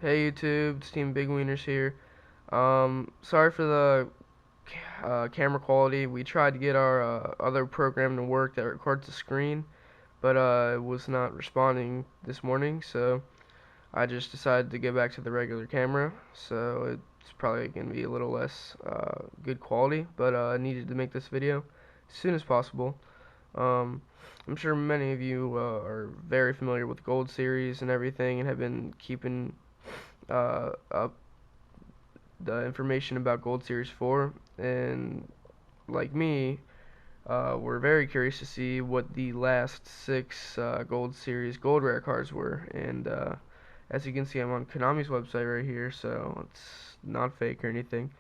Hey YouTube, it's Team Big Wieners here. Sorry for the camera quality. We tried to get our other program to work that records the screen, but it was not responding this morning, so I just decided to get back to the regular camera. So it's probably going to be a little less good quality, but I needed to make this video as soon as possible. Um, I'm sure many of you are very familiar with Gold Series and everything and have been keeping up the information about Gold Series 4, and like me, we're very curious to see what the last six Gold Series Gold Rare cards were. And as you can see, I'm on Konami's website right here, so it's not fake or anything.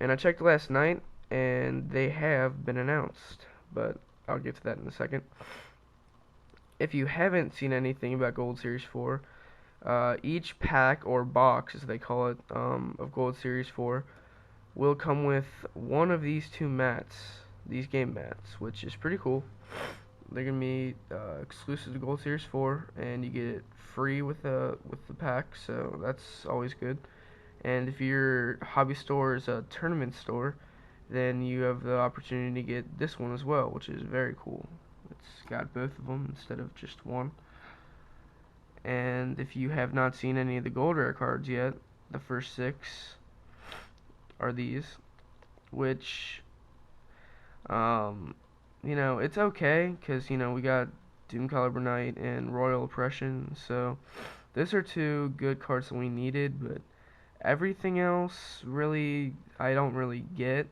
And I checked last night, and they have been announced, but I'll get to that in a second. If you haven't seen anything about Gold Series 4, each pack or box, as they call it, of Gold Series 4 will come with one of these two mats, these game mats, which is pretty cool. They're gonna be exclusive to Gold Series 4, and you get it free with the pack, so that's always good. And if your hobby store is a tournament store, then you have the opportunity to get this one as well, which is very cool. It's got both of them instead of just one. And if you have not seen any of the gold rare cards yet, the first six are these, which, um, it's okay, because, we got Doom Caliber Knight and Royal Oppression, so those are two good cards that we needed, but everything else, really, I don't really get.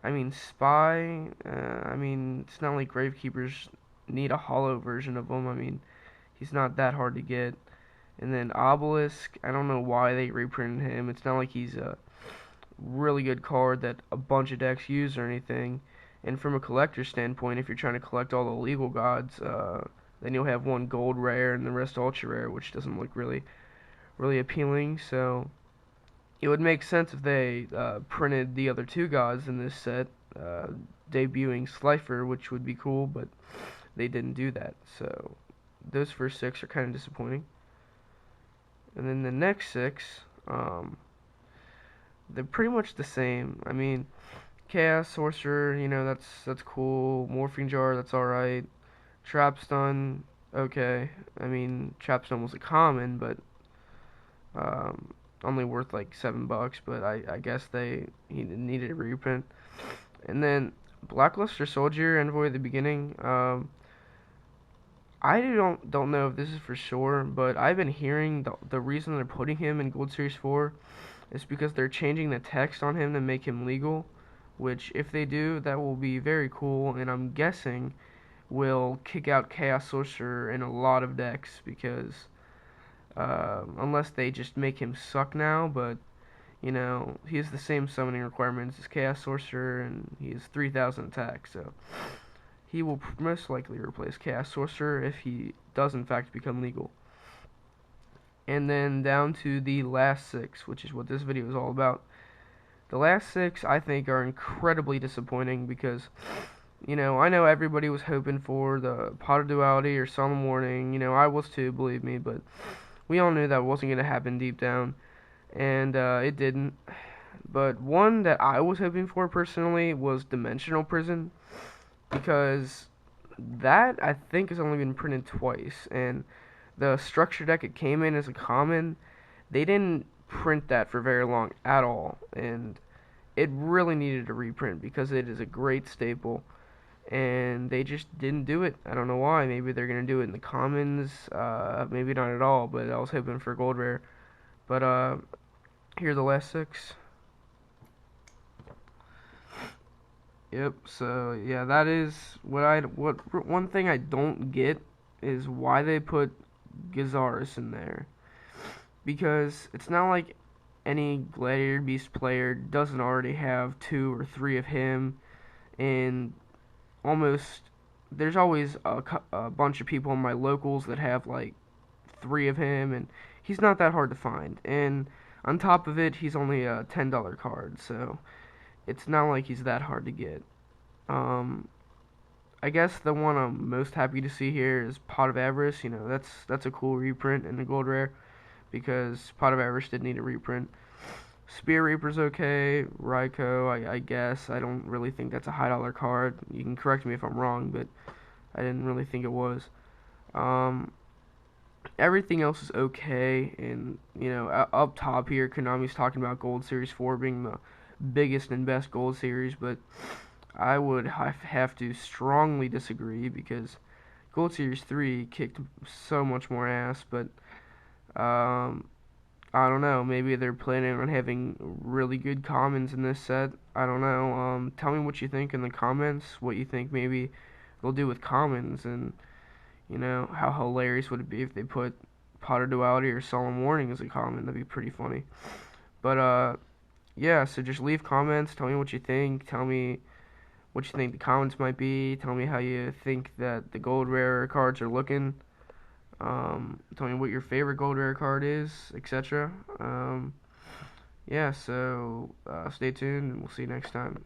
I mean, Spy, it's not like Gravekeepers need a hollow version of him. I mean, he's not that hard to get. And then Obelisk, I don't know why they reprinted him. It's not like he's a really good card that a bunch of decks use or anything. And from a collector standpoint, if you're trying to collect all the legal gods, then you'll have one gold rare and the rest ultra rare, which doesn't look really appealing. So it would make sense if they printed the other two gods in this set, uh, debuting Slifer, which would be cool, but they didn't do that. So those first six are kind of disappointing. And then the next six, they're pretty much the same. I mean, Chaos Sorcerer, that's cool. Morphing Jar, that's alright. Trap Stun, okay. I mean, Trap Stun was a common, but um, only worth like $7. But I guess he needed a reprint. And then Blackluster Soldier, Envoy at the beginning. I don't know if this is for sure, but I've been hearing the reason they're putting him in Gold Series 4 is because they're changing the text on him to make him legal, which if they do, that will be very cool, and I'm guessing will kick out Chaos Sorcerer in a lot of decks, because unless they just make him suck now, but he has the same summoning requirements as Chaos Sorcerer, and he has 3,000 attack, so he will most likely replace Chaos Sorcerer if he does in fact become legal. And then down to the last six, which is what this video is all about. The last six, I think, are incredibly disappointing because, I know everybody was hoping for the Pot of Duality or Solemn Warning. I was too, believe me, but we all knew that wasn't going to happen deep down, and it didn't. But one that I was hoping for personally was Dimensional Prison, because that, I think, has only been printed twice, and the structure deck it came in as a common, they didn't print that for very long at all, and it really needed a reprint because it is a great staple, and they just didn't do it. I don't know why. Maybe they're gonna do it in the commons, maybe not at all, but I was hoping for gold rare. But here are the last six. Yep, so yeah, that is what one thing I don't get is why they put Gizaris in there. Because it's not like any Gladiator Beast player doesn't already have two or three of him, and almost there's always a bunch of people in my locals that have like three of him, and he's not that hard to find. And on top of it, he's only a $10 card, so it's not like he's that hard to get. Um, I guess the one I'm most happy to see here is Pot of Avarice. That's a cool reprint and a gold rare. because Pot of Avarice did need a reprint. Spear Reaper's okay. Raikou, I guess. I don't really think that's a high dollar card. You can correct me if I'm wrong, but I didn't really think it was. Um, Everything else is okay, and up top here, Konami's talking about Gold Series 4 being the biggest and best Gold Series, but I would have to strongly disagree because Gold Series 3 kicked so much more ass, but um, I don't know. Maybe they're planning on having really good commons in this set. I don't know. Tell me what you think in the comments. What you think maybe they'll do with commons, and how hilarious would it be if they put Potter Duality or Solemn Warning as a common? That'd be pretty funny. But yeah. So just leave comments. Tell me what you think. Tell me what you think the commons might be. Tell me how you think that the gold rare cards are looking. Tell me what your favorite gold rare card is, etc. Yeah, so stay tuned and we'll see you next time.